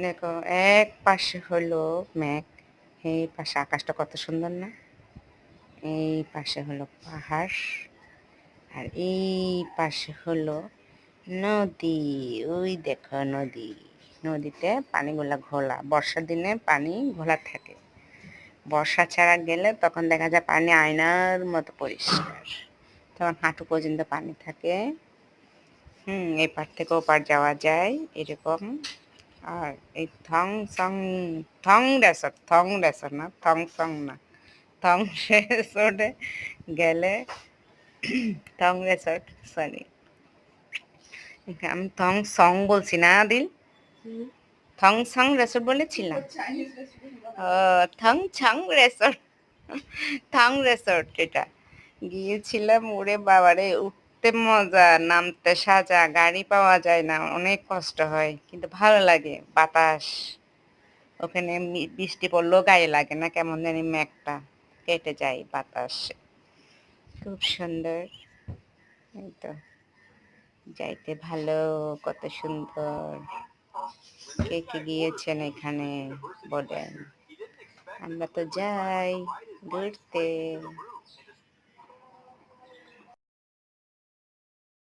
দেখো, এক পাশে হলো মেঘ, এই পাশে আকাশটা কত সুন্দর না? এই পাশে হলো পাহাড়, আর এই পাশে হলো নদী। ওই দেখো নদী, নদীতে পানিগুলা ঘোলা, বর্ষার দিনে পানি ঘোলা থাকে। বর্ষা ছাড়া গেলে তখন দেখা যায় পানি আয়নার মতো পরিষ্কার, তখন হাঁটু পর্যন্ত পানি থাকে। এই পার থেকে ও পার যাওয়া যায় এরকম। আর এই থং রেসর্ট না, থং সং না, থং রেসর্টে গেলে, থং রেসর্ট, সরি, আমি থং সং বলছি না দিল, থং সং রেসর্ট বলেছিলাম। ও, থং ছং রেসর্ট, থং রেসর্ট এটা গিয়েছিলাম। ওরে বাবারে, উঠতে মজা, নামতে সাজা, গাড়ি পাওয়া যায় না, অনেক কষ্ট হয়, কিন্তু ভালো লাগে। বাতাস, ওখানে বৃষ্টি পড়লেও গায়ে লাগে না, কেমন জানি মেঘটা কেটে যায় বাতাসে, খুব সুন্দর। এই তো যাইতে ভালো, কত সুন্দর। কে কে গিয়েছেন এখানে বলেন? আমরা তো যাই ঘুরতে।